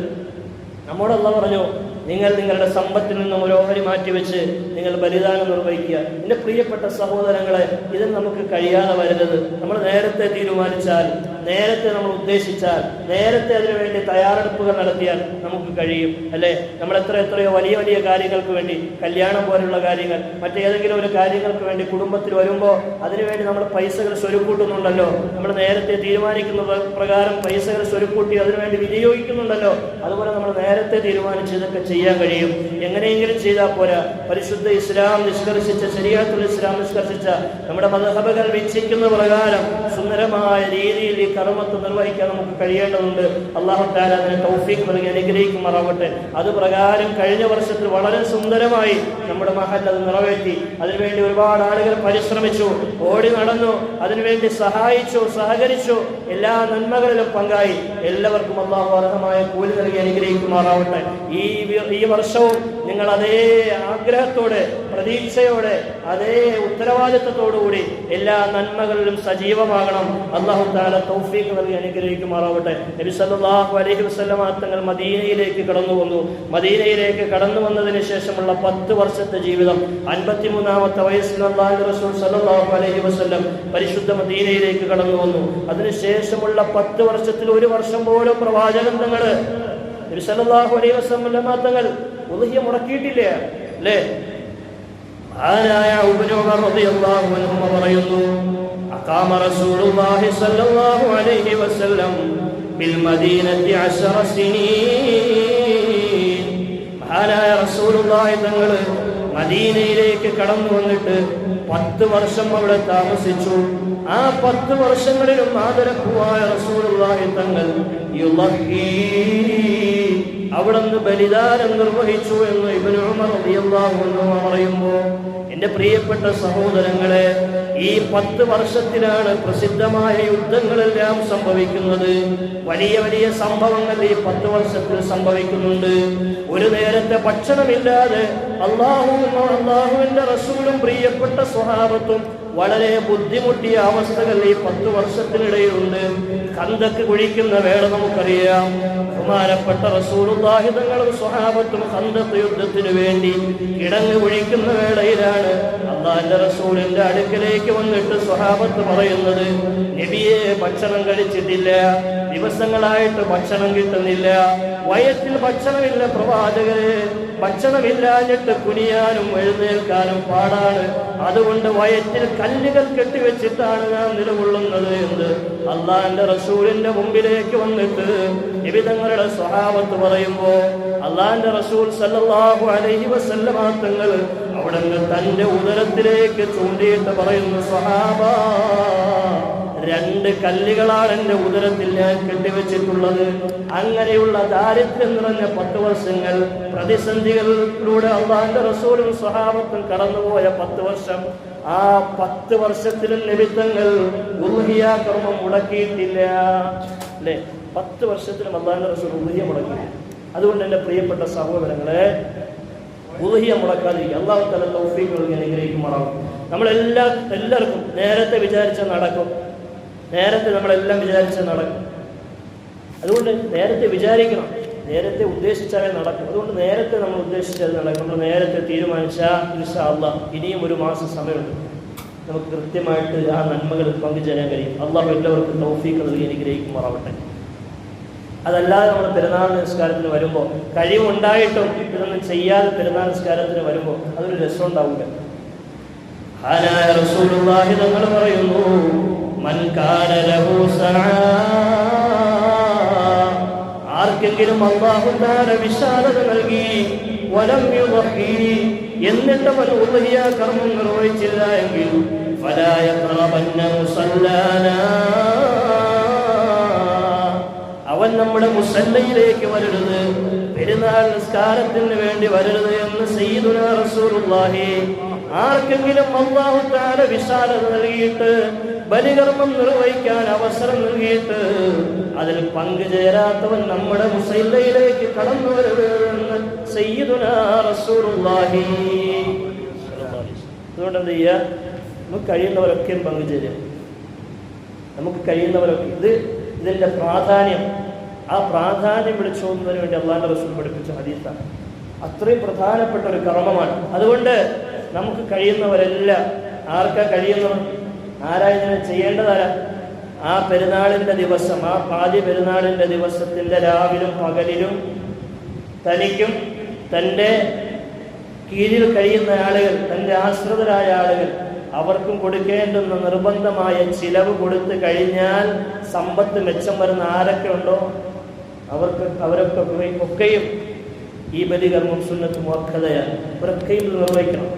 നമ്മോട് അല്ലാഹു പറഞ്ഞു, നിങ്ങൾ നിങ്ങളുടെ സമ്പത്തിൽ നിന്നും ഒരു ഓഹരി മാറ്റിവെച്ച് നിങ്ങൾ ബലിദാനം നിർവഹിക്കുക. എൻ്റെ പ്രിയപ്പെട്ട സഹോദരങ്ങളെ, ഇതിന് നമുക്ക് കഴിയാതെ വരരുത്. നമ്മൾ നേരത്തെ തീരുമാനിച്ചാൽ, നേരത്തെ നമ്മൾ ഉദ്ദേശിച്ചാൽ, നേരത്തെ അതിനുവേണ്ടി തയ്യാറെടുപ്പുകൾ നടത്തിയാൽ നമുക്ക് കഴിയും, അല്ലേ? നമ്മൾ എത്രയോ വലിയ വലിയ കാര്യങ്ങൾക്ക് വേണ്ടി, കല്യാണം പോലുള്ള കാര്യങ്ങൾ, മറ്റേതെങ്കിലും ഒരു കാര്യങ്ങൾക്ക് വേണ്ടി കുടുംബത്തിൽ വരുമ്പോൾ അതിനുവേണ്ടി നമ്മൾ പൈസകൾ സ്വരുക്കൂട്ടുന്നുണ്ടല്ലോ. നമ്മൾ നേരത്തെ തീരുമാനിക്കുന്ന പ്രകാരം പൈസകൾ സ്വരുക്കൂട്ടി അതിനുവേണ്ടി വിനിയോഗിക്കുന്നുണ്ടല്ലോ. അതുപോലെ നമ്മൾ നേരത്തെ തീരുമാനിച്ച് ഇതൊക്കെ ചെയ്യാൻ കഴിയും. എങ്ങനെയെങ്കിലും ചെയ്താൽ പോരാ. പരിശുദ്ധ ഇസ്ലാം നിഷ്കർഷിച്ച, ശരീഅത്തുൽ ഇസ്ലാം നിഷ്കർഷിച്ച, നമ്മുടെ മദ്ഹബുകൾ വീക്ഷിക്കുന്ന പ്രകാരം സുന്ദരമായ രീതിയിൽ ഈ കർമ്മത്ത് നിർവഹിക്കാൻ നമുക്ക് കഴിയേണ്ടതുണ്ട്. അല്ലാഹു തആല അതിനെ തൗഫീഖ് നൽകി അനുഗ്രഹിക്കുമാറാവട്ടെ. അത് പ്രകാരം കഴിഞ്ഞ വർഷത്തിൽ വളരെ സുന്ദരമായി നമ്മുടെ മഹൽ അത് നിറവേറ്റി. അതിനുവേണ്ടി ഒരുപാട് ആളുകൾ പരിശ്രമിച്ചു, ഓടി നടന്നു, അതിനുവേണ്ടി സഹായിച്ചു, സഹകരിച്ചു, എല്ലാ നന്മകളിലും പങ്കായി. എല്ലാവർക്കും അല്ലാഹു അർഹമായ കൂലി നൽകി അനുഗ്രഹിക്കുമാറാവട്ടെ. ഈ വർഷവും നിങ്ങൾ അതേ ആഗ്രഹത്തോടെ, പ്രതീക്ഷയോടെ, അതേ ഉത്തരവാദിത്വത്തോടുകൂടി എല്ലാ നന്മകളിലും സജീവമാകണം. അല്ലാഹു തആല തൗഫീഖ് നൽകി അനുഗ്രഹിക്കുമാറാവട്ടെ. നബി സല്ലല്ലാഹു അലൈഹി വസല്ലം തങ്ങൾ മദീനയിലേക്ക് കടന്നു വന്നു. മദീനയിലേക്ക് കടന്നു വന്നതിന് ശേഷമുള്ള 10 വർഷത്തെ ജീവിതം, 53ാമത്തെ വയസ്സിൽ അല്ലാഹുവിന്റെ റസൂൽ സല്ലല്ലാഹു അലൈഹി വസല്ലം പരിശുദ്ധ മദീനയിലേക്ക് കടന്നു വന്നു. അതിനുശേഷമുള്ള 10 വർഷത്തിൽ ഒരു വർഷം പോലും പ്രവാചകൻ തങ്ങൾ, നബി സല്ലല്ലാഹു അലൈഹി വസല്ലം തങ്ങൾ ഉദ്ഹിയ മുടക്കിയിട്ടില്ല, അല്ലേ? മഹാനായ ഇബ്നു ഉമർ റളിയല്ലാഹു അൻഹു പറയുന്നു, അഖാമ റസൂലുള്ളാഹി സ്വല്ലല്ലാഹു അലൈഹി വസല്ലം ബിൽ മദീനത്തി 10 സിനീൻ. മഹാനായ റസൂലുള്ളാഹി തങ്ങൾ മദീനയിലേക്ക് കടന്നു വന്നിട്ട് 10 വർഷം അവിടെ താമസിച്ചു. ആ 10 വർഷങ്ങളിലും ആദരപ്പുവായ റസൂലുള്ളാഹി തങ്ങൾ അവിടുന്ന് ബലിദാനം നിർവഹിച്ചു എന്ന് ഇബ്നു ഉമർ റളിയല്ലാഹു അൻഹു പറയുമ്പോൾ, എൻ്റെ പ്രിയപ്പെട്ട സഹോദരങ്ങളെ, ഈ 10 വർഷത്തിലാണ് പ്രസിദ്ധമായ യുദ്ധങ്ങളെല്ലാം സംഭവിക്കുന്നത്. വലിയ വലിയ സംഭവങ്ങൾ ഈ 10 വർഷത്തിൽ സംഭവിക്കുന്നുണ്ട്. ഒരു നേരത്തെ ഭക്ഷണമില്ലാതെ അല്ലാഹുവിന്റെ റസൂലും പ്രിയപ്പെട്ട സ്വഹാബത്തും വളരെ ബുദ്ധിമുട്ടിയ അവസ്ഥകൾ ഈ 10 വർഷത്തിനിടയിലുണ്ട്. ഖന്തക്ക് കുഴിക്കുന്ന വേള നമുക്കറിയാം. ബഹുമാനപ്പെട്ട റസൂലുള്ളാഹി തങ്ങളും സ്വഹാബത്തും ഖന്തക്ക് യുദ്ധത്തിനു വേണ്ടി കിടങ്ങ് കുഴിക്കുന്ന വേളയിലാണ് അല്ലാഹുവിന്റെ റസൂലിന്റെ അടുക്കലേക്ക് വന്നിട്ട് സ്വഹാബത്ത് പറയുന്നത്, നബിയെ, ഭക്ഷണം കഴിച്ചിട്ടില്ല, ദിവസങ്ങളായിട്ട് ഭക്ഷണം കിട്ടുന്നില്ല, വയറ്റിൽ ഭക്ഷണമില്ല പ്രവാചകരെ, ഭക്ഷണമില്ലാഞ്ഞിട്ട് കുനിയാനും എഴുന്നേൽക്കാനും പാടാണ്, അതുകൊണ്ട് വയറ്റിൽ കല്ലുകൾ കെട്ടിവെച്ചിട്ടാണ് ഞാൻ നിലകൊള്ളുന്നത് എന്ന് അള്ളാന്റെ റസൂലിന്റെ മുമ്പിലേക്ക് വന്നിട്ട് നബി തങ്ങളുടെ സ്വഹാബത്ത് പറയുമ്പോ, അള്ളാന്റെ റസൂൽ സല്ലല്ലാഹു അലൈഹി വസല്ലം തങ്ങൾ അവിടുന്ന് തന്റെ ഉദരത്തിലേക്ക് ചൂണ്ടിയിട്ട് പറയുന്നു, സ്വഹാബാ, 2 കല്ലുകളാണ് എൻ്റെ ഉദരത്തിൽ ഞാൻ കെട്ടിവെച്ചിട്ടുള്ളത്. അങ്ങനെയുള്ള ദാരിദ്ര്യം നിറഞ്ഞ 10 വർഷങ്ങൾ, പ്രതിസന്ധികളിലൂടെ അള്ളാഹുവിന്റെ റസൂലും സ്വഹാബത്തും കടന്നുപോയ 10 വർഷം. ആ 10 വർഷത്തിലും നിമിത്തങ്ങൾ ഉദ്ഹിയ കർമ്മം മുടക്കിയിട്ടില്ല, അല്ലേ? 10 വർഷത്തിലും അള്ളാഹുവിന്റെ റസൂൽ ഉദ്ഹിയ മുടക്കിയില്ല. അതുകൊണ്ട് എൻ്റെ പ്രിയപ്പെട്ട സഹോദരങ്ങളെ, ഉദ്ഹിയ മുടക്കാതിരിക്കുക. അല്ലാഹു തആല തൗഫീഖ് നൽകി അനുഗ്രഹിക്കുമാറാവും. എല്ലാവർക്കും നേരത്തെ വിചാരിച്ച നടക്കും, നേരത്തെ നമ്മളെല്ലാം വിചാരിച്ച നടക്കും. അതുകൊണ്ട് നേരത്തെ വിചാരിക്കണം, നേരത്തെ ഉദ്ദേശിച്ചാലേ നടക്കും. അതുകൊണ്ട് നേരത്തെ നമ്മൾ ഉദ്ദേശിച്ചാൽ നടക്കും. നമ്മൾ നേരത്തെ തീരുമാനിച്ചാൽ ഇൻഷാ അല്ലാഹ് ഇനിയും ഒരു മാസം സമയമുണ്ട്, നമുക്ക് കൃത്യമായിട്ട് ആ നന്മകൾ പങ്കുചേരാൻ കഴിയും. അല്ലാഹു എല്ലാവർക്കും തൗഫീഖ് നൽകി അനുഗ്രഹിക്കുമാറാവട്ടെ. അതല്ലാതെ നമ്മൾ പെരുന്നാൾ നിസ്കാരത്തിന് വരുമ്പോൾ, കഴിവുണ്ടായിട്ടും ഇതൊന്നും ചെയ്യാതെ പെരുന്നാൾ നിസ്കാരത്തിന് വരുമ്പോൾ അതൊരു രസം ഉണ്ടാവില്ല. മഹാനായ റസൂലുള്ളാഹി തങ്ങൾ പറയുന്നു, മൻ കാന ലഹു സഅ, ആർക്കെങ്കിലും അല്ലാഹു തആല വിശാലത നൽകി, വലം യുദ്ഹി, എന്നിട്ട് അവൻ ഉദ്ഹിയ കർമ്മം നിർവഹിച്ചില്ല എങ്കിൽ, ഫലാ യഖറബന്ന മുസല്ലാനാ, അവൻ നമ്മുടെ മുസല്ലയിലേക്ക് വരരുത്, പെരുന്നാൾ നിസ്കാരത്തിന് വേണ്ടി വരരുത് എന്ന് സയ്യിദുനാ റസൂലുള്ളാഹി. ആർക്കെങ്കിലും അല്ലാഹു തആല വിശാലത നൽകിയിട്ട്, ബലികർമ്മം നിർവഹിക്കാൻ അവസരം നൽകിയിട്ട് അതിൽ പങ്കുചേരാത്തവൻ നമ്മുടെ മുസല്ലയിലേക്ക് കടന്നു വരരുതെന്ന് സയ്യിദുനാ റസൂലുള്ളാഹി. അതുകൊണ്ട് എന്ത് ചെയ്യുക, നമുക്ക് കഴിയുന്നവരൊക്കെയും പങ്കുചേരുക. നമുക്ക് കഴിയുന്നവരൊക്കെ ഇതിൻ്റെ പ്രാധാന്യം ആ പ്രാധാന്യം വിളിച്ചോന്നതിന് വേണ്ടി അള്ളാഹുവിന്റെ റസൂൽ പഠിപ്പിച്ച ഹദീസാണ്. അത്രയും പ്രധാനപ്പെട്ട ഒരു കർമ്മമാണ്. അതുകൊണ്ട് നമുക്ക് കഴിയുന്നവരെല്ലാം, ആർക്കാ കഴിയുന്നവർ, ആരാ ഇതിനെ ചെയ്യേണ്ടതാരാ? ആ പെരുന്നാളിൻ്റെ ദിവസം, ആ ആദ്യ പെരുന്നാളിൻ്റെ ദിവസത്തിൻ്റെ രാവിലും പകലിലും തനിക്കും തൻ്റെ കീഴിൽ കഴിയുന്ന ആളുകൾ, തൻ്റെ ആശ്രിതരായ ആളുകൾ, അവർക്കും കൊടുക്കേണ്ടുന്ന നിർബന്ധമായ ചിലവ് കൊടുത്തു കഴിഞ്ഞാൽ സമ്പത്ത് മെച്ചം വരുന്ന ആരൊക്കെ ഉണ്ടോ അവരൊക്കെയും ഈ ബലികർമ്മം സുന്നത്ത് മുഅക്കദയാണ്. അവരൊക്കെയും നിർവഹിക്കണം.